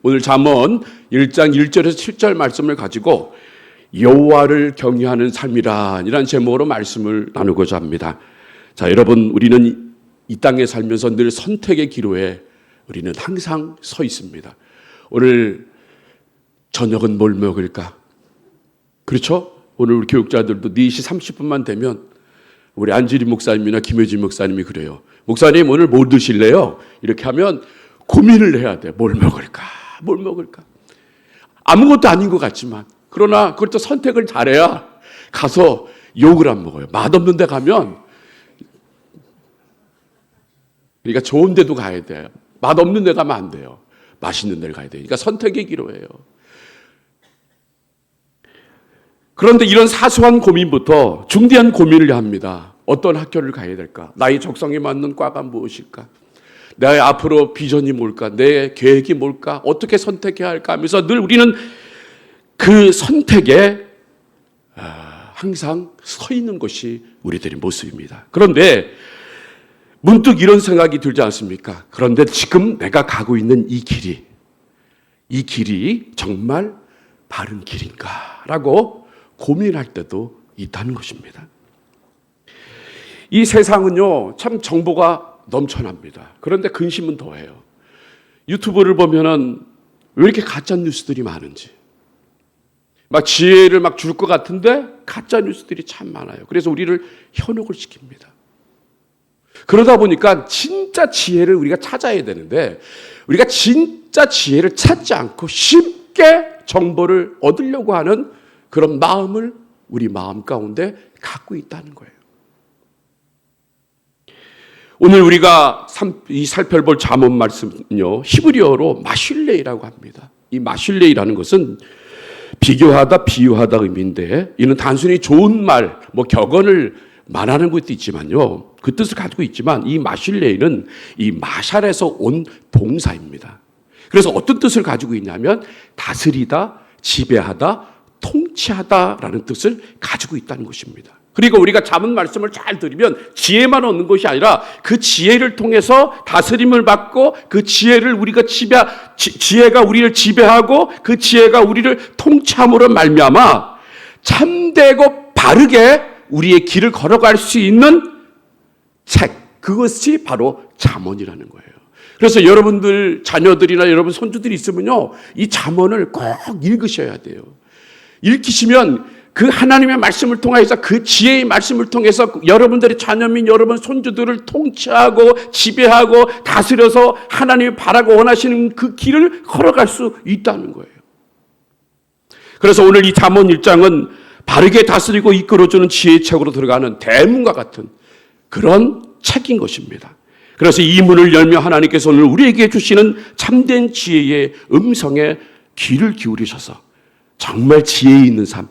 오늘 잠언 1장 1절에서 7절 말씀을 가지고 여호와를 경외하는 삶이란 이란 제목으로 말씀을 나누고자 합니다. 자, 여러분, 우리는 이 땅에 살면서 늘 선택의 기로에 우리는 항상 서 있습니다. 오늘 저녁은 뭘 먹을까? 그렇죠? 오늘 우리 교육자들도 4시 30분만 되면 우리 안지리 목사님이나 김효진 목사님이 그래요. 목사님, 오늘 뭐 드실래요? 이렇게 하면 고민을 해야 돼. 뭘 먹을까? 뭘 먹을까? 아무것도 아닌 것 같지만, 그러나 그걸 또 선택을 잘해야 가서 욕을 안 먹어요. 맛없는 데 가면, 그러니까 좋은 데도 가야 돼요. 맛없는 데 가면 안 돼요. 맛있는 데를 가야 돼요. 그러니까 선택의 기로예요. 그런데 이런 사소한 고민부터 중대한 고민을 합니다. 어떤 학교를 가야 될까? 나의 적성에 맞는 과가 무엇일까? 내 앞으로 비전이 뭘까? 내 계획이 뭘까? 어떻게 선택해야 할까? 하면서 늘 우리는 그 선택에 항상 서 있는 것이 우리들의 모습입니다. 그런데 문득 이런 생각이 들지 않습니까? 그런데 지금 내가 가고 있는 이 길이 정말 바른 길인가? 라고 고민할 때도 있다는 것입니다. 이 세상은요, 참 정보가 넘쳐납니다. 그런데 근심은 더해요. 유튜브를 보면은 왜 이렇게 가짜 뉴스들이 많은지. 막 지혜를 막 줄 것 같은데 가짜 뉴스들이 참 많아요. 그래서 우리를 현혹을 시킵니다. 그러다 보니까 진짜 지혜를 우리가 찾아야 되는데 우리가 진짜 지혜를 찾지 않고 쉽게 정보를 얻으려고 하는 그런 마음을 우리 마음 가운데 갖고 있다는 거예요. 오늘 우리가 살펴볼 잠언 말씀은요, 히브리어로 마슐레이라고 합니다. 이 마슐레이라는 것은 비교하다, 비유하다 의미인데, 이는 단순히 좋은 말, 격언을 말하는 것도 있지만요, 그 뜻을 가지고 있지만, 이 마슐레이는 이 마샬에서 온 동사입니다. 그래서 어떤 뜻을 가지고 있냐면, 다스리다, 지배하다, 통치하다라는 뜻을 가지고 있다는 것입니다. 그리고 우리가 잠언 말씀을 잘 들으면 지혜만 얻는 것이 아니라 그 지혜를 통해서 다스림을 받고 그 지혜를 우리가 지혜가 우리를 지배하고 그 지혜가 우리를 통치함으로 말미암아 참되고 바르게 우리의 길을 걸어갈 수 있는 책, 그것이 바로 잠언이라는 거예요. 그래서 여러분들 자녀들이나 여러분 손주들이 있으면요, 이 잠언을 꼭 읽으셔야 돼요. 읽히시면 그 하나님의 말씀을 통해서 그 지혜의 말씀을 통해서 여러분들의 자녀 및 여러분 손주들을 통치하고 지배하고 다스려서 하나님이 바라고 원하시는 그 길을 걸어갈 수 있다는 거예요. 그래서 오늘 이 잠언 1장은 바르게 다스리고 이끌어주는 지혜의 책으로 들어가는 대문과 같은 그런 책인 것입니다. 그래서 이 문을 열며 하나님께서 오늘 우리에게 주시는 참된 지혜의 음성에 귀를 기울이셔서 정말 지혜 있는 삶,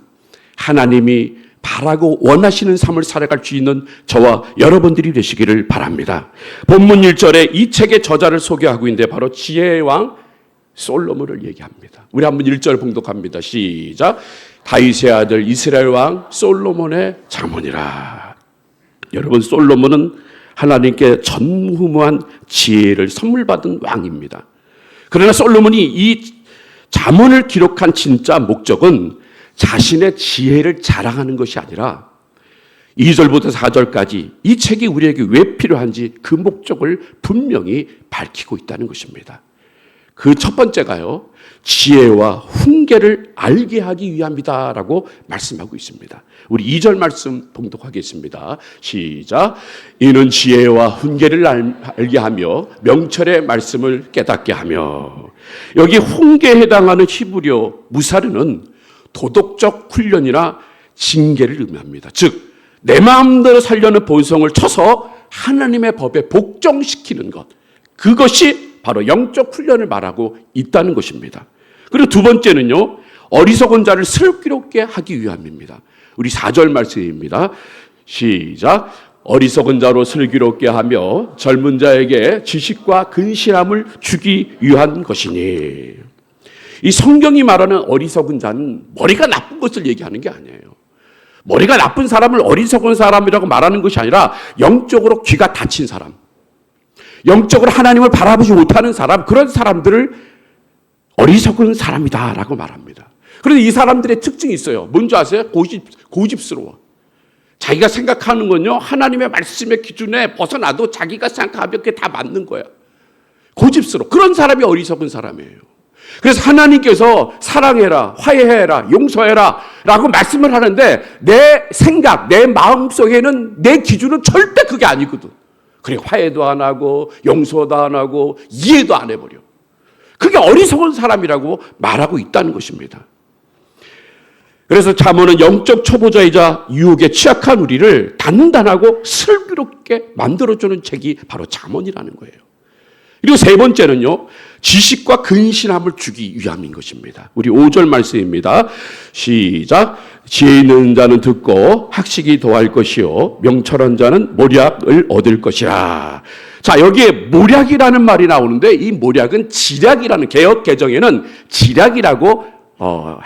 하나님이 바라고 원하시는 삶을 살아갈 수 있는 저와 여러분들이 되시기를 바랍니다. 본문 1절에 이 책의 저자를 소개하고 있는데 바로 지혜의 왕 솔로몬을 얘기합니다. 우리 한번 1절 봉독합니다. 시작. 다윗의 아들 이스라엘 왕 솔로몬의 잠언이라. 여러분, 솔로몬은 하나님께 전무후무한 지혜를 선물 받은 왕입니다. 그러나 솔로몬이 이 잠언을 기록한 진짜 목적은 자신의 지혜를 자랑하는 것이 아니라 2절부터 4절까지 이 책이 우리에게 왜 필요한지 그 목적을 분명히 밝히고 있다는 것입니다. 그 첫 번째가요, 지혜와 훈계를 알게 하기 위함이다라고 말씀하고 있습니다. 우리 2절 말씀 봉독하겠습니다. 시작. 이는 지혜와 훈계를 알게 하며 명철의 말씀을 깨닫게 하며. 여기 훈계에 해당하는 히브리어 무사르는 도덕적 훈련이나 징계를 의미합니다. 즉 내 마음대로 살려는 본성을 쳐서 하나님의 법에 복종시키는 것, 그것이 바로 영적 훈련을 말하고 있다는 것입니다. 그리고 두 번째는요, 어리석은 자를 슬기롭게 하기 위함입니다. 우리 4절 말씀입니다. 시작. 어리석은 자로 슬기롭게 하며 젊은 자에게 지식과 근실함을 주기 위한 것이니. 이 성경이 말하는 어리석은 자는 머리가 나쁜 것을 얘기하는 게 아니에요. 머리가 나쁜 사람을 어리석은 사람이라고 말하는 것이 아니라 영적으로 귀가 닫힌 사람, 영적으로 하나님을 바라보지 못하는 사람, 그런 사람들을 어리석은 사람이다라고 말합니다. 그런데 이 사람들의 특징이 있어요. 뭔지 아세요? 고집스러워. 자기가 생각하는 건요, 하나님의 말씀의 기준에 벗어나도 자기가 생각하면 그게 다 맞는 거야. 고집스러워. 그런 사람이 어리석은 사람이에요. 그래서 하나님께서 사랑해라, 화해해라, 용서해라 라고 말씀을 하는데 내 생각, 내 마음속에는 내 기준은 절대 그게 아니거든. 그래, 화해도 안 하고 용서도 안 하고 이해도 안 해버려. 그게 어리석은 사람이라고 말하고 있다는 것입니다. 그래서 잠언은 영적 초보자이자 유혹에 취약한 우리를 단단하고 슬기롭게 만들어주는 책이 바로 잠언이라는 거예요. 그리고 세 번째는요, 지식과 근신함을 주기 위함인 것입니다. 우리 5절 말씀입니다. 시작. 지혜 있는 자는 듣고 학식이 더할 것이요 명철한 자는 모략을 얻을 것이라. 자, 여기에 모략이라는 말이 나오는데 이 모략은 지략이라는, 개역 개정에는 지략이라고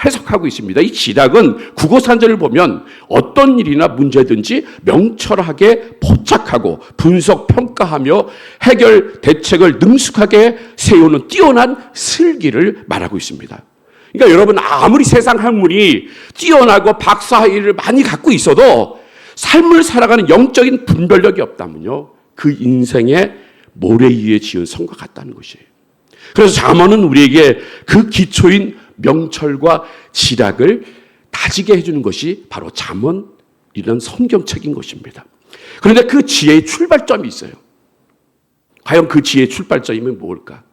해석하고 있습니다. 이 지략은 국어산전을 보면 어떤 일이나 문제든지 명철하게 포착하고 분석, 평가하며 해결 대책을 능숙하게 세우는 뛰어난 슬기를 말하고 있습니다. 그러니까 여러분, 아무리 세상 학문이 뛰어나고 박사학위를 많이 갖고 있어도 삶을 살아가는 영적인 분별력이 없다면요, 그 인생의 모래 위에 지은 성과 같다는 것이에요. 그래서 잠언은 우리에게 그 기초인 명철과 지략을 다지게 해주는 것이 바로 잠언이라는 성경책인 것입니다. 그런데 그 지혜의 출발점이 있어요. 과연 그 지혜의 출발점이 뭘까?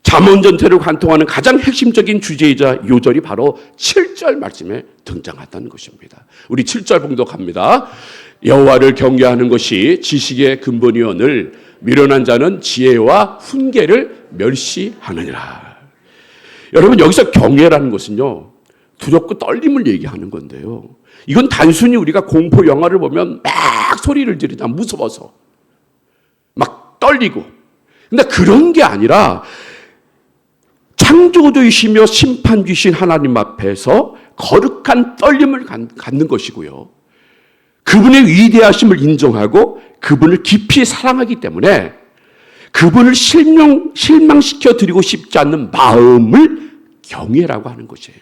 잠언 전체를 관통하는 가장 핵심적인 주제이자 요절이 바로 7절 말씀에 등장한다는 것입니다. 우리 7절 봉독합니다. 여호와를 경외하는 것이 지식의 근본이오늘 미련한 자는 지혜와 훈계를 멸시하느니라. 여러분, 여기서 경외라는 것은요, 두렵고 떨림을 얘기하는 건데요, 이건 단순히 우리가 공포 영화를 보면 막 소리를 지르다 무서워서 막 떨리고, 근데 그런 게 아니라 창조주이시며 심판주이신 하나님 앞에서 거룩한 떨림을 갖는 것이고요, 그분의 위대하심을 인정하고 그분을 깊이 사랑하기 때문에 그분을 실망시켜 드리고 싶지 않는 마음을 경외라고 하는 것이에요.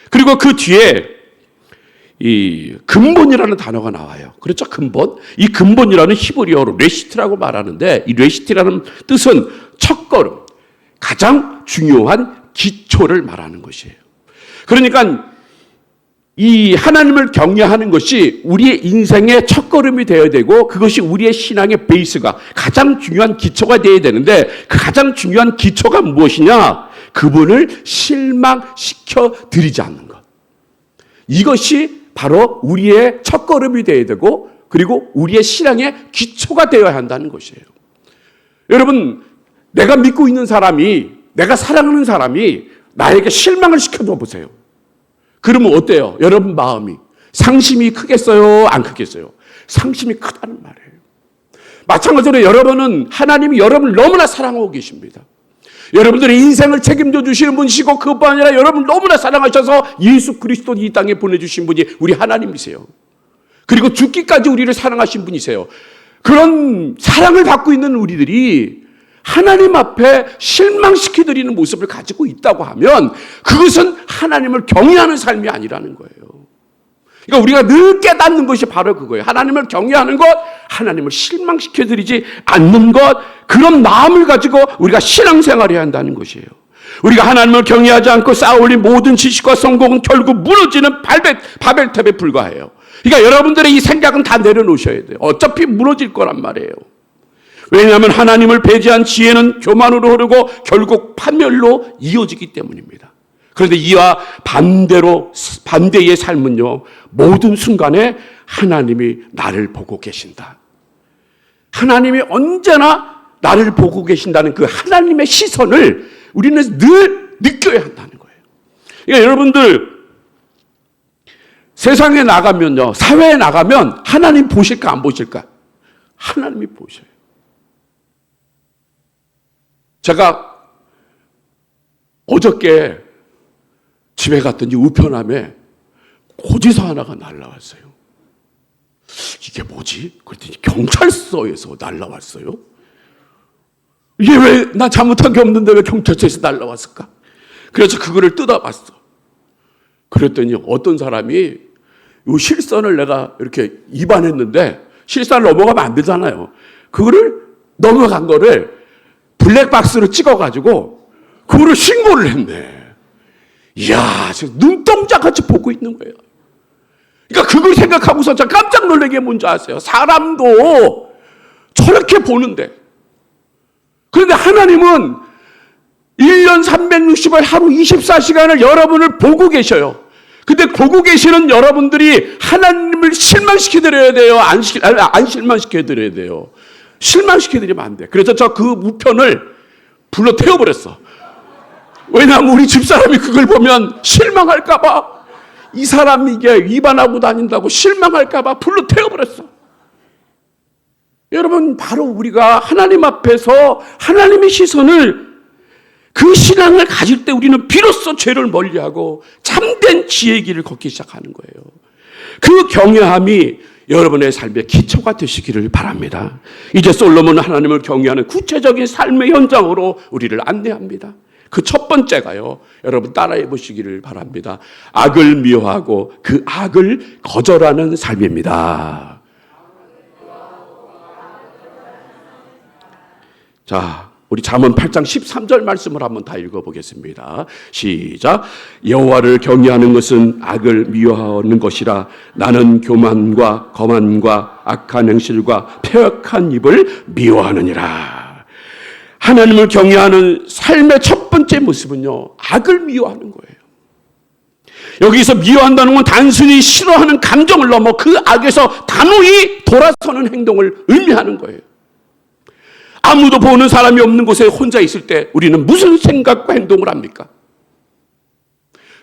그리고 그 뒤에 이 근본이라는 단어가 나와요. 그렇죠? 근본. 이 근본이라는 히브리어로 레시트라고 말하는데, 이 레시트라는 뜻은 첫걸음, 가장 중요한 기초를 말하는 것이에요. 그러니까 이 하나님을 경외하는 것이 우리의 인생의 첫걸음이 되어야 되고, 그것이 우리의 신앙의 베이스가, 가장 중요한 기초가 되어야 되는데, 그 가장 중요한 기초가 무엇이냐? 그분을 실망시켜 드리지 않는 것. 이것이 바로 우리의 첫걸음이 되어야 되고, 그리고 우리의 신앙의 기초가 되어야 한다는 것이에요. 여러분, 내가 믿고 있는 사람이, 내가 사랑하는 사람이 나에게 실망을 시켜줘 보세요. 그러면 어때요? 여러분 마음이 상심이 크겠어요? 안 크겠어요? 상심이 크다는 말이에요. 마찬가지로 여러분은 하나님이 여러분을 너무나 사랑하고 계십니다. 여러분들의 인생을 책임져 주시는 분이시고, 그것뿐 아니라 여러분을 너무나 사랑하셔서 예수 그리스도 이 땅에 보내주신 분이 우리 하나님이세요. 그리고 죽기까지 우리를 사랑하신 분이세요. 그런 사랑을 받고 있는 우리들이 하나님 앞에 실망시켜드리는 모습을 가지고 있다고 하면 그것은 하나님을 경외하는 삶이 아니라는 거예요. 그러니까 우리가 늘 깨닫는 것이 바로 그거예요. 하나님을 경외하는 것, 하나님을 실망시켜드리지 않는 것, 그런 마음을 가지고 우리가 신앙생활을 해야 한다는 것이에요. 우리가 하나님을 경외하지 않고 쌓아올린 모든 지식과 성공은 결국 무너지는 바벨탑에 불과해요. 그러니까 여러분들의 이 생각은 다 내려놓으셔야 돼요. 어차피 무너질 거란 말이에요. 왜냐하면 하나님을 배제한 지혜는 교만으로 흐르고 결국 파멸로 이어지기 때문입니다. 그런데 이와 반대의 삶은요, 모든 순간에 하나님이 나를 보고 계신다. 하나님이 언제나 나를 보고 계신다는 그 하나님의 시선을 우리는 늘 느껴야 한다는 거예요. 그러니까 여러분들 세상에 나가면요, 사회에 나가면 하나님 보실까 안 보실까? 하나님이 보셔요. 제가 어저께 집에 갔더니 우편함에 고지서 하나가 날라왔어요. 이게 뭐지? 그랬더니 경찰서에서 날라왔어요. 이게 왜 나 잘못한 게 없는데 왜 경찰서에서 날라왔을까? 그래서 그거를 뜯어봤어. 그랬더니 어떤 사람이 이 실선을 내가 이렇게 위반했는데 실선을 넘어가면 안 되잖아요. 그거를 넘어간 거를 블랙박스로 찍어가지고 그거를 신고를 했네. 이야, 눈동자같이 보고 있는 거예요. 그러니까 그걸 생각하고서 저 깜짝 놀란 게 뭔지 아세요? 사람도 저렇게 보는데. 그런데 하나님은 1년 360일 하루 24시간을 여러분을 보고 계셔요. 근데 보고 계시는 여러분들이 하나님을 실망시켜드려야 돼요? 안 실망시켜드려야 돼요? 실망시켜드리면 안 돼. 그래서 저 그 우편을 불러 태워버렸어. 왜냐하면 우리 집사람이 그걸 보면 실망할까봐, 이 사람이 이게 위반하고 다닌다고 실망할까봐 불러 태워버렸어. 여러분, 바로 우리가 하나님 앞에서 하나님의 시선을, 그 신앙을 가질 때 우리는 비로소 죄를 멀리하고 참된 지혜의 길을 걷기 시작하는 거예요. 그 경외함이 여러분의 삶의 기초가 되시기를 바랍니다. 이제 솔로몬은 하나님을 경외하는 구체적인 삶의 현장으로 우리를 안내합니다. 그 첫 번째가요, 여러분 따라해 보시기를 바랍니다. 악을 미워하고 그 악을 거절하는 삶입니다. 자, 우리 잠언 8장 13절 말씀을 한번 다 읽어보겠습니다. 시작. 여호와를 경외하는 것은 악을 미워하는 것이라. 나는 교만과 거만과 악한 행실과 패역한 입을 미워하느니라. 하나님을 경외하는 삶의 첫 번째 모습은요, 악을 미워하는 거예요. 여기서 미워한다는 건 단순히 싫어하는 감정을 넘어 그 악에서 단호히 돌아서는 행동을 의미하는 거예요. 아무도 보는 사람이 없는 곳에 혼자 있을 때 우리는 무슨 생각과 행동을 합니까?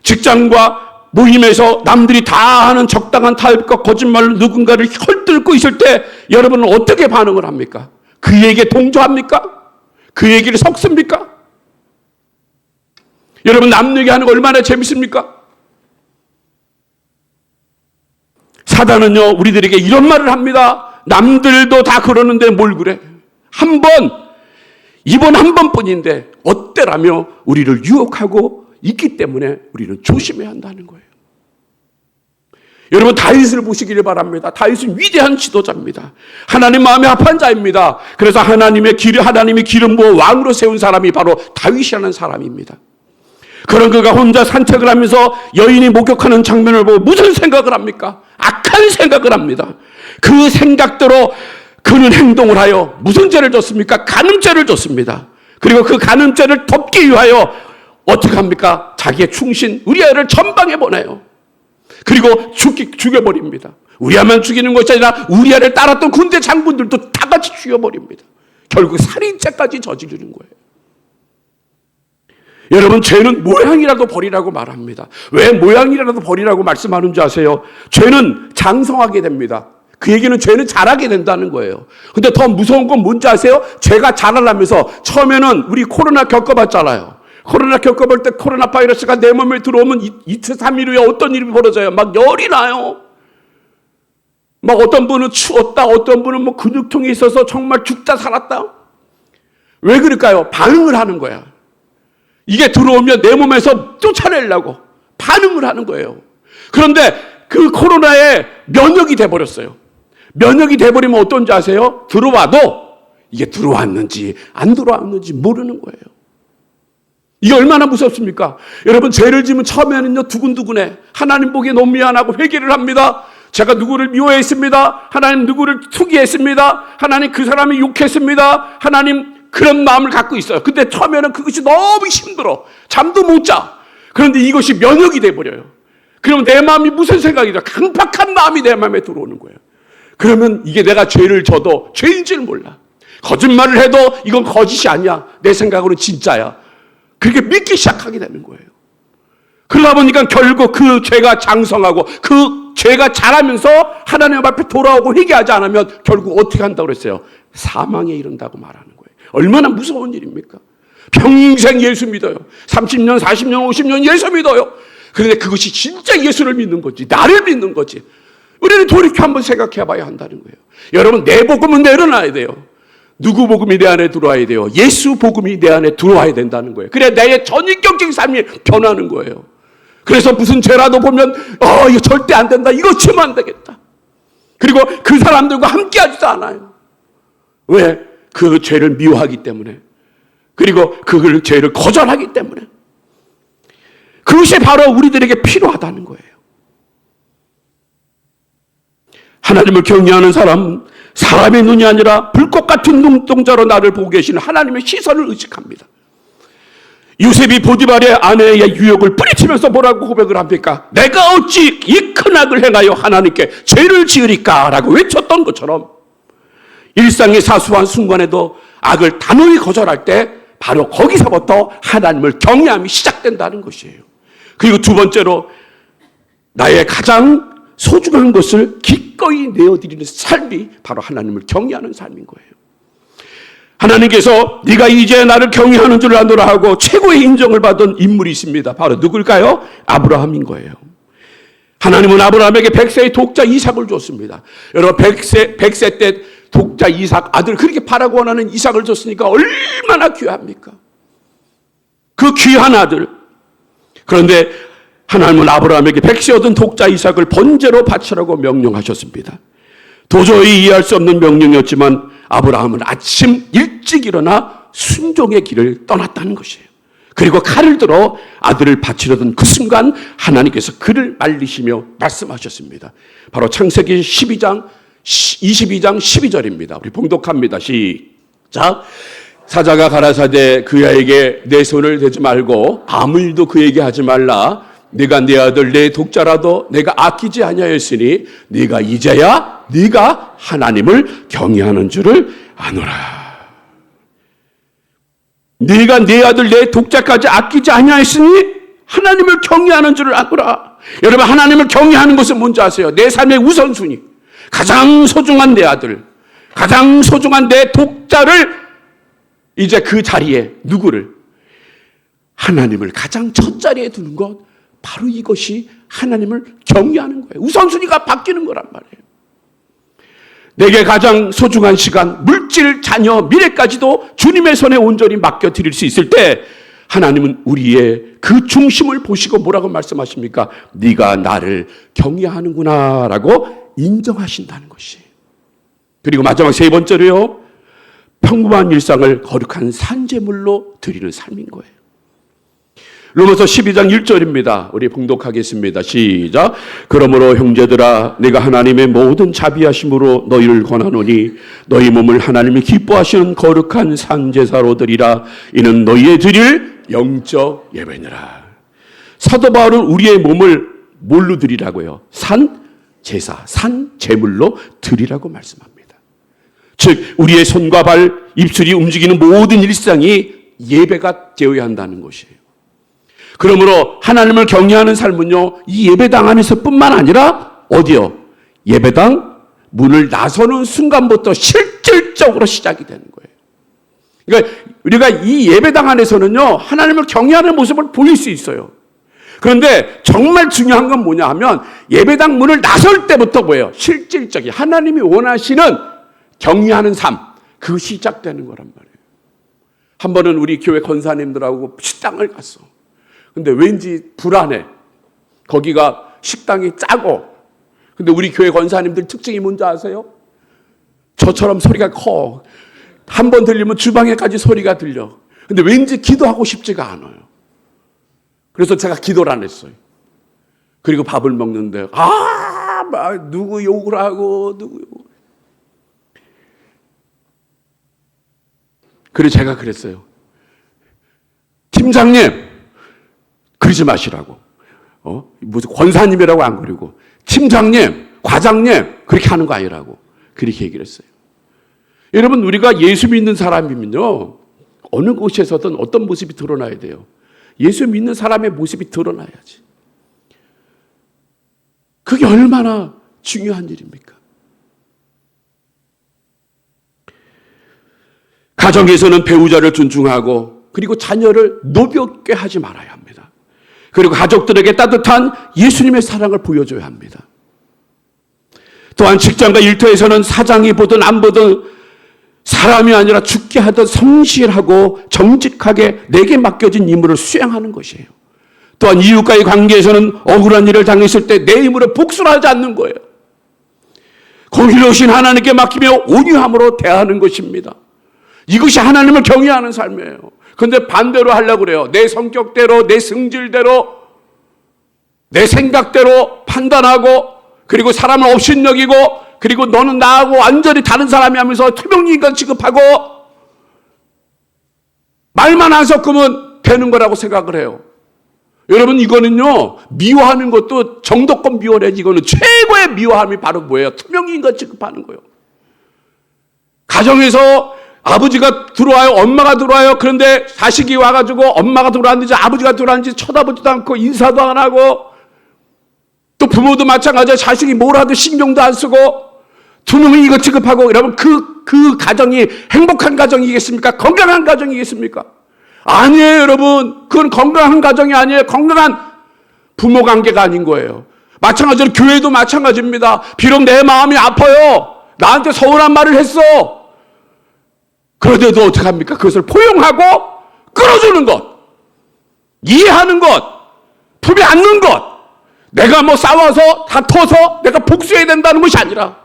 직장과 모임에서 남들이 다 하는 적당한 타협과 거짓말로 누군가를 헐뜯고 있을 때 여러분은 어떻게 반응을 합니까? 그에게 동조합니까? 그 얘기를 섞습니까? 여러분, 남 얘기하는 거 얼마나 재밌습니까? 사단은요, 우리들에게 이런 말을 합니다. 남들도 다 그러는데 뭘 그래? 이번 한 번뿐인데 어때라며 우리를 유혹하고 있기 때문에 우리는 조심해야 한다는 거예요. 여러분, 다윗을 보시기를 바랍니다. 다윗은 위대한 지도자입니다. 하나님 마음에 합한 자입니다. 그래서 하나님이 기름 부어 왕으로 세운 사람이 바로 다윗이라는 사람입니다. 그런 그가 혼자 산책을 하면서 여인이 목욕하는 장면을 보고 무슨 생각을 합니까? 악한 생각을 합니다. 그 생각대로 그는 행동을 하여 무슨 죄를 졌습니까? 간음죄를 졌습니다. 그리고 그 간음죄를 덮기 위하여 어떻게 합니까? 자기의 충신 우리아를 전방에 보내요. 그리고 죽여버립니다. 우리아만 죽이는 것이 아니라 우리아를 따랐던 군대 장군들도 다 같이 죽여버립니다. 결국 살인죄까지 저지르는 거예요. 여러분, 죄는 모양이라도 버리라고 말합니다. 왜 모양이라도 버리라고 말씀하는지 아세요? 죄는 장성하게 됩니다. 그 얘기는 죄는 자라게 된다는 거예요. 근데 더 무서운 건 뭔지 아세요? 죄가 자라려면서 처음에는 우리 코로나 겪어봤잖아요. 코로나 겪어볼 때 코로나 바이러스가 내 몸에 들어오면 이틀 3일 후에 어떤 일이 벌어져요? 막 열이 나요. 막 어떤 분은 추웠다, 어떤 분은 뭐 근육통이 있어서 정말 죽다 살았다. 왜 그럴까요? 반응을 하는 거야. 이게 들어오면 내 몸에서 쫓아내려고 반응을 하는 거예요. 그런데 그 코로나에 면역이 돼버렸어요. 면역이 돼버리면 어떤지 아세요? 들어와도 이게 들어왔는지 안 들어왔는지 모르는 거예요. 이게 얼마나 무섭습니까? 여러분, 죄를 지으면 처음에는요 두근두근해. 하나님 보기에 너무 미안하고 회개를 합니다. 제가 누구를 미워했습니다. 하나님 누구를 투기했습니다. 하나님 그 사람이 욕했습니다. 하나님 그런 마음을 갖고 있어요. 근데 처음에는 그것이 너무 힘들어. 잠도 못 자. 그런데 이것이 면역이 돼버려요. 그러면 내 마음이 무슨 생각이 들어? 강팍한 마음이 내 마음에 들어오는 거예요. 그러면 이게 내가 죄를 져도 죄인 줄 몰라. 거짓말을 해도 이건 거짓이 아니야. 내 생각으로 진짜야. 그렇게 믿기 시작하게 되는 거예요. 그러다 보니까 결국 그 죄가 장성하고 그 죄가 자라면서 하나님 앞에 돌아오고 회개하지 않으면 결국 어떻게 한다고 그랬어요? 사망에 이른다고 말하는 거예요. 얼마나 무서운 일입니까? 평생 예수 믿어요. 30년, 40년, 50년 예수 믿어요. 그런데 그것이 진짜 예수를 믿는 거지, 나를 믿는 거지. 우리는 돌이켜 한번 생각해 봐야 한다는 거예요. 여러분, 내 복음은 내려놔야 돼요. 누구 복음이 내 안에 들어와야 돼요? 예수 복음이 내 안에 들어와야 된다는 거예요. 그래 내 전인격적인 삶이 변하는 거예요. 그래서 무슨 죄라도 보면 이거 절대 안 된다. 이거 치면 안 되겠다. 그리고 그 사람들과 함께 하지도 않아요. 왜? 그 죄를 미워하기 때문에. 그리고 그 죄를 거절하기 때문에. 그것이 바로 우리들에게 필요하다는 거예요. 하나님을 경외하는 사람은 사람의 눈이 아니라 불꽃 같은 눈동자로 나를 보고 계시는 하나님의 시선을 의식합니다. 요셉이 보디발의 아내의 유혹을 뿌리치면서 뭐라고 고백을 합니까? 내가 어찌 이 큰 악을 행하여 하나님께 죄를 지으리까? 라고 외쳤던 것처럼 일상의 사소한 순간에도 악을 단호히 거절할 때 바로 거기서부터 하나님을 경외함이 시작된다는 것이에요. 그리고 두 번째로 나의 가장 소중한 것을 기꺼이 내어드리는 삶이 바로 하나님을 경외하는 삶인 거예요. 하나님께서 네가 이제 나를 경외하는 줄 아노라 하고 최고의 인정을 받은 인물이 있습니다. 바로 누굴까요? 아브라함인 거예요. 하나님은 아브라함에게 100세의 독자 이삭을 줬습니다. 여러분 100세 때 독자 이삭 아들 그렇게 바라고 원하는 이삭을 줬으니까 얼마나 귀합니까? 그 귀한 아들. 그런데 하나님은 아브라함에게 100세 얻은 독자 이삭을 번제로 바치라고 명령하셨습니다. 도저히 이해할 수 없는 명령이었지만 아브라함은 아침 일찍 일어나 순종의 길을 떠났다는 것이에요. 그리고 칼을 들어 아들을 바치려던 그 순간 하나님께서 그를 말리시며 말씀하셨습니다. 바로 창세기 22장 12절입니다. 우리 봉독합니다. 시작. 사자가 가라사대 그에게 내 손을 대지 말고 아무 일도 그에게 하지 말라. 네가 내 아들 내 독자라도 내가 아끼지 아니하였으니 네가 이제야 네가 하나님을 경외하는 줄을 아노라. 네가 내 아들 내 독자까지 아끼지 아니하였으니 하나님을 경외하는 줄을 아노라. 여러분 하나님을 경외하는 것은 뭔지 아세요? 내 삶의 우선순위. 가장 소중한 내 아들, 가장 소중한 내 독자를 이제 그 자리에 누구를? 하나님을 가장 첫 자리에 두는 것, 바로 이것이 하나님을 경외하는 거예요. 우선순위가 바뀌는 거란 말이에요. 내게 가장 소중한 시간, 물질, 자녀, 미래까지도 주님의 손에 온전히 맡겨드릴 수 있을 때 하나님은 우리의 그 중심을 보시고 뭐라고 말씀하십니까? 네가 나를 경외하는구나 라고 인정하신다는 것이에요. 그리고 마지막 세 번째로요, 평범한 일상을 거룩한 산제물로 드리는 삶인 거예요. 로마서 12장 1절입니다. 우리 봉독하겠습니다. 시작. 그러므로 형제들아 내가 하나님의 모든 자비하심으로 너희를 권하노니 너희 몸을 하나님이 기뻐하시는 거룩한 산제사로 드리라. 이는 너희의 드릴 영적 예배니라. 사도 바울은 우리의 몸을 뭘로 드리라고요? 산제사, 산제물로 드리라고 말씀합니다. 즉 우리의 손과 발, 입술이 움직이는 모든 일상이 예배가 되어야 한다는 것이에요. 그러므로 하나님을 경외하는 삶은요, 이 예배당 안에서뿐만 아니라 어디요? 예배당 문을 나서는 순간부터 실질적으로 시작이 되는 거예요. 그러니까 우리가 이 예배당 안에서는요, 하나님을 경외하는 모습을 보일 수 있어요. 그런데 정말 중요한 건 뭐냐 하면 예배당 문을 나설 때부터 뭐예요? 실질적인 하나님이 원하시는 경외하는 삶, 그 시작되는 거란 말이에요. 한 번은 우리 교회 권사님들하고 식당을 갔어. 근데 왠지 불안해. 거기가 식당이 짜고. 근데 우리 교회 권사님들 특징이 뭔지 아세요? 저처럼 소리가 커. 한 번 들리면 주방에까지 소리가 들려. 근데 왠지 기도하고 싶지가 않아요. 그래서 제가 기도를 안 했어요. 그리고 밥을 먹는데 막 누구 욕을 하고 누구 욕을. 그래서 제가 그랬어요. 팀장님 그러지 마시라고. 무슨 권사님이라고 안 그러고 팀장님, 과장님 그렇게 하는 거 아니라고 그렇게 얘기를 했어요. 여러분 우리가 예수 믿는 사람이면요 어느 곳에서든 어떤 모습이 드러나야 돼요. 예수 믿는 사람의 모습이 드러나야지. 그게 얼마나 중요한 일입니까? 가정에서는 배우자를 존중하고 그리고 자녀를 노볍게 하지 말아야 합니다. 그리고 가족들에게 따뜻한 예수님의 사랑을 보여줘야 합니다. 또한 직장과 일터에서는 사장이 보든 안 보든 사람이 아니라 죽게 하던 성실하고 정직하게 내게 맡겨진 임무를 수행하는 것이에요. 또한 이웃과의 관계에서는 억울한 일을 당했을 때 내 힘으로 복수를 하지 않는 거예요. 공의로우신 하나님께 맡기며 온유함으로 대하는 것입니다. 이것이 하나님을 경외하는 삶이에요. 그런데 반대로 하려고 그래요. 내 성격대로, 내 성질대로, 내 생각대로 판단하고, 그리고 사람을 업신여기고, 그리고 너는 나하고 완전히 다른 사람이 하면서 투명인간 취급하고, 말만 안 섞으면 되는 거라고 생각을 해요. 여러분, 이거는요, 미워하는 것도 정도껏 미워해야지. 이거는 최고의 미워함이 바로 뭐예요? 투명인간 취급하는 거예요. 가정에서 아버지가 들어와요, 엄마가 들어와요. 그런데 자식이 와가지고 엄마가 들어왔는지 아버지가 들어왔는지 쳐다보지도 않고 인사도 안 하고, 또 부모도 마찬가지예요. 자식이 뭘 하든 신경도 안 쓰고 투명히 이거 취급하고, 여러분 그 가정이 행복한 가정이겠습니까? 건강한 가정이겠습니까? 아니에요, 여러분. 그건 건강한 가정이 아니에요. 건강한 부모 관계가 아닌 거예요. 마찬가지로 교회도 마찬가지입니다. 비록 내 마음이 아파요. 나한테 서운한 말을 했어. 그런데도 어떻게 합니까? 그것을 포용하고 끌어주는 것, 이해하는 것, 품에 안는 것. 내가 뭐 싸워서 다퉈서 내가 복수해야 된다는 것이 아니라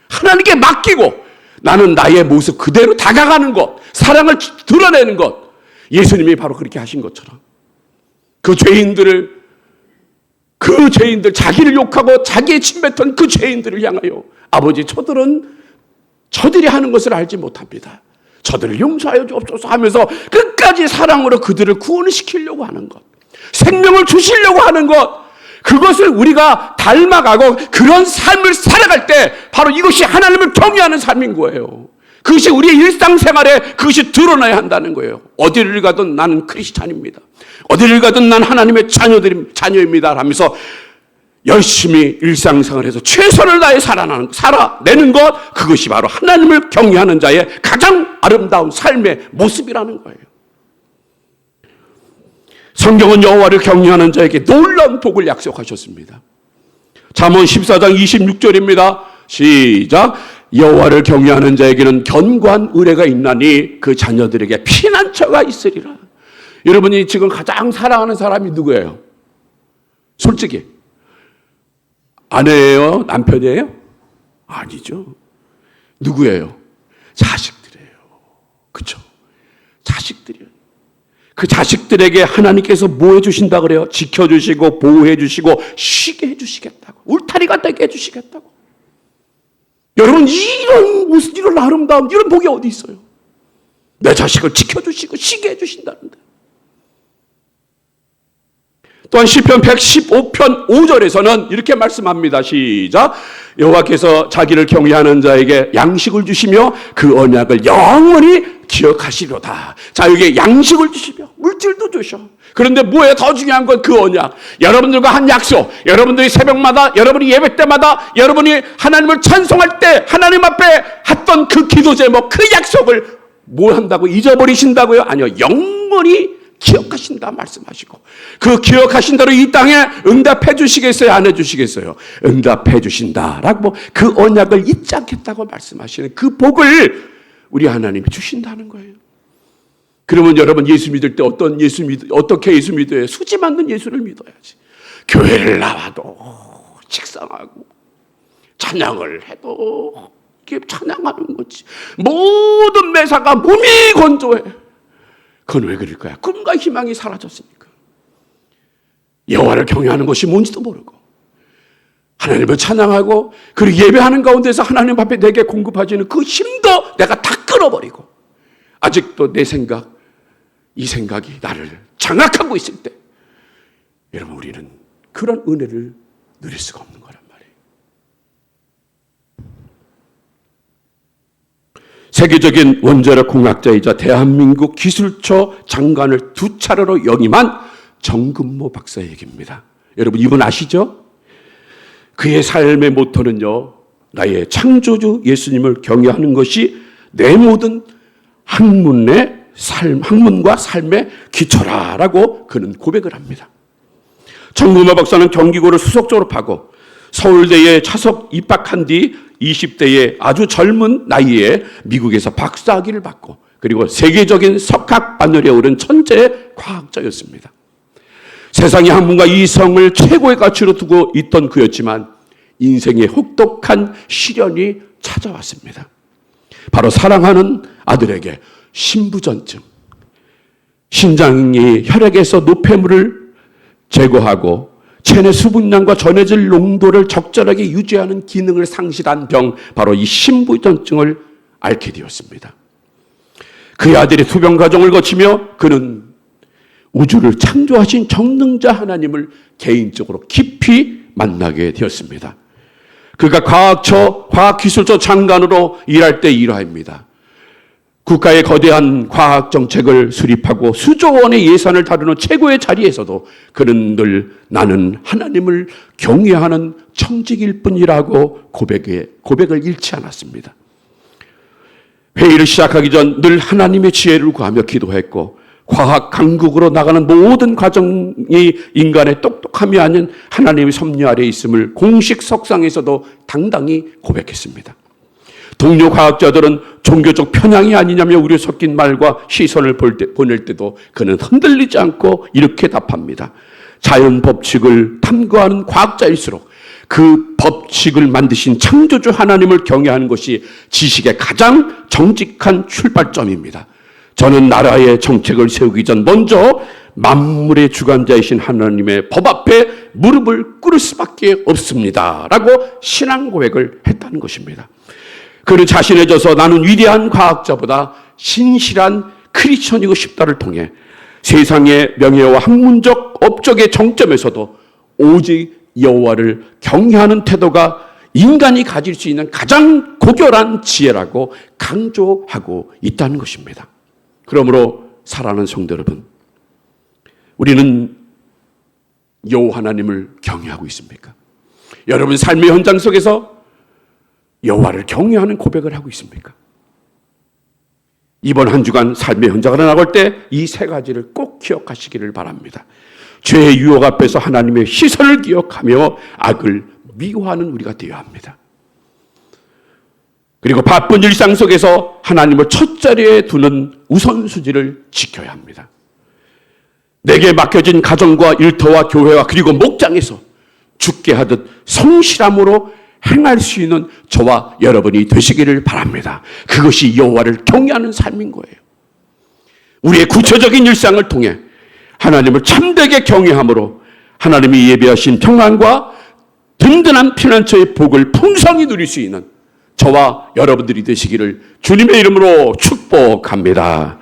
하나님께 맡기고 나는 나의 모습 그대로 다가가는 것, 사랑을 드러내는 것. 예수님이 바로 그렇게 하신 것처럼 그 죄인들, 자기를 욕하고 자기의 침뱉은 그 죄인들을 향하여 아버지, 저들이 하는 것을 알지 못합니다. 저들을 용서하여 주옵소서 하면서 끝까지 사랑으로 그들을 구원시키려고 하는 것, 생명을 주시려고 하는 것, 그것을 우리가 닮아가고 그런 삶을 살아갈 때 바로 이것이 하나님을 경외하는 삶인 거예요. 그것이 우리의 일상생활에 그것이 드러나야 한다는 거예요. 어디를 가든 나는 크리스찬입니다. 어디를 가든 난 하나님의 자녀입니다 하면서 열심히 일상생활에서 최선을 다해 살아내는 것, 그것이 바로 하나님을 경외하는 자의 가장 아름다운 삶의 모습이라는 거예요. 성경은 여호와를 경외하는 자에게 놀라운 복을 약속하셨습니다. 잠언 14장 26절입니다. 시작. 여호와를 경외하는 자에게는 견고한 의뢰가 있나니 그 자녀들에게 피난처가 있으리라. 여러분이 지금 가장 사랑하는 사람이 누구예요? 솔직히 아내예요? 남편이에요? 아니죠. 누구예요? 자식들이에요. 그렇죠? 자식들이에요. 그 자식들에게 하나님께서 뭐 해주신다 그래요? 지켜주시고 보호해주시고 쉬게 해주시겠다고, 울타리가 되게 해주시겠다고. 여러분, 이런 아름다운 이런 복이 어디 있어요? 내 자식을 지켜주시고 쉬게 해주신다는데. 또한 시편 115편 5절에서는 이렇게 말씀합니다. 시작. 여호와께서 자기를 경외하는 자에게 양식을 주시며 그 언약을 영원히 기억하시려다. 자, 여기에 양식을 주시며 물질도 주셔. 그런데 뭐예요? 더 중요한 건 그 언약. 여러분들과 한 약속. 여러분들이 새벽마다, 여러분이 예배 때마다, 여러분이 하나님을 찬송할 때 하나님 앞에 했던 그 기도 제목, 그 약속을 뭘 한다고 잊어버리신다고요? 아니요. 영원히 기억하신다 말씀하시고, 그 기억하신 대로 이 땅에 응답해 주시겠어요? 안 해 주시겠어요? 응답해 주신다라고 그 언약을 잊지 않겠다고 말씀하시는 그 복을 우리 하나님이 주신다는 거예요. 그러면 여러분, 예수 믿을 때 어떻게 예수 믿어요? 수지 만든 예수를 믿어야지. 교회를 나와도 식상하고 찬양을 해도 이게 찬양하는 거지. 모든 매사가 몸이 건조해. 그건 왜 그럴까요? 꿈과 희망이 사라졌으니까. 여호와를 경외하는 것이 뭔지도 모르고 하나님을 찬양하고 그리고 예배하는 가운데서 하나님 앞에 내게 공급하시는 그 힘도 내가 다 끊어버리고 아직도 내 생각, 이 생각이 나를 장악하고 있을 때, 여러분, 우리는 그런 은혜를 누릴 수가 없는 거란 말이에요. 세계적인 원자력 공학자이자 대한민국 기술처 장관을 두 차례로 역임한 정근모 박사의 얘기입니다. 여러분, 이분 아시죠? 그의 삶의 모토는요, 나의 창조주 예수님을 경외하는 것이 내 모든 학문과 삶의 기초라라고 그는 고백을 합니다. 정근모 박사는 경기고를 수석 졸업하고 서울대에 차석 입학한 뒤 20대의 아주 젊은 나이에 미국에서 박사학위를 받고 그리고 세계적인 석학 반열에 오른 천재 과학자였습니다. 세상의 학문과 이성을 최고의 가치로 두고 있던 그였지만 인생의 혹독한 시련이 찾아왔습니다. 바로 사랑하는 아들에게 신부전증, 신장이 혈액에서 노폐물을 제거하고 체내 수분량과 전해질 농도를 적절하게 유지하는 기능을 상실한 병, 바로 이 신부전증을 앓게 되었습니다. 그의 아들이 투병 과정을 거치며 그는 우주를 창조하신 전능자 하나님을 개인적으로 깊이 만나게 되었습니다. 그가 과학기술처 장관으로 일할 때 일화입니다. 국가의 거대한 과학정책을 수립하고 수조 원의 예산을 다루는 최고의 자리에서도 그는 늘 나는 하나님을 경외하는 청직일 뿐이라고 고백을 잃지 않았습니다. 회의를 시작하기 전 늘 하나님의 지혜를 구하며 기도했고 과학 강국으로 나가는 모든 과정이 인간의 똑똑함이 아닌 하나님의 섭리 아래에 있음을 공식 석상에서도 당당히 고백했습니다. 동료 과학자들은 종교적 편향이 아니냐며 우려 섞인 말과 시선을 보낼 때도 그는 흔들리지 않고 이렇게 답합니다. 자연 법칙을 탐구하는 과학자일수록 그 법칙을 만드신 창조주 하나님을 경외하는 것이 지식의 가장 정직한 출발점입니다. 저는 나라의 정책을 세우기 전 먼저 만물의 주관자이신 하나님의 법 앞에 무릎을 꿇을 수밖에 없습니다. 라고 신앙 고백을 했다는 것입니다. 그는 자신해져서 나는 위대한 과학자보다 신실한 크리스천이고 싶다를 통해 세상의 명예와 학문적 업적의 정점에서도 오직 여호와를 경외하는 태도가 인간이 가질 수 있는 가장 고결한 지혜라고 강조하고 있다는 것입니다. 그러므로 사랑하는 성도 여러분, 우리는 여호와 하나님을 경외하고 있습니까? 여러분 삶의 현장 속에서 여호와를 경외하는 고백을 하고 있습니까? 이번 한 주간 삶의 현장으로 나갈 때 이 세 가지를 꼭 기억하시기를 바랍니다. 죄의 유혹 앞에서 하나님의 시선을 기억하며 악을 미워하는 우리가 되어야 합니다. 그리고 바쁜 일상 속에서 하나님을 첫 자리에 두는 우선순위를 지켜야 합니다. 내게 맡겨진 가정과 일터와 교회와 그리고 목장에서 죽게 하듯 성실함으로 행할 수 있는 저와 여러분이 되시기를 바랍니다. 그것이 여호와를 경외하는 삶인 거예요. 우리의 구체적인 일상을 통해 하나님을 참되게 경외함으로 하나님이 예비하신 평안과 든든한 피난처의 복을 풍성히 누릴 수 있는 저와 여러분들이 되시기를 주님의 이름으로 축복합니다.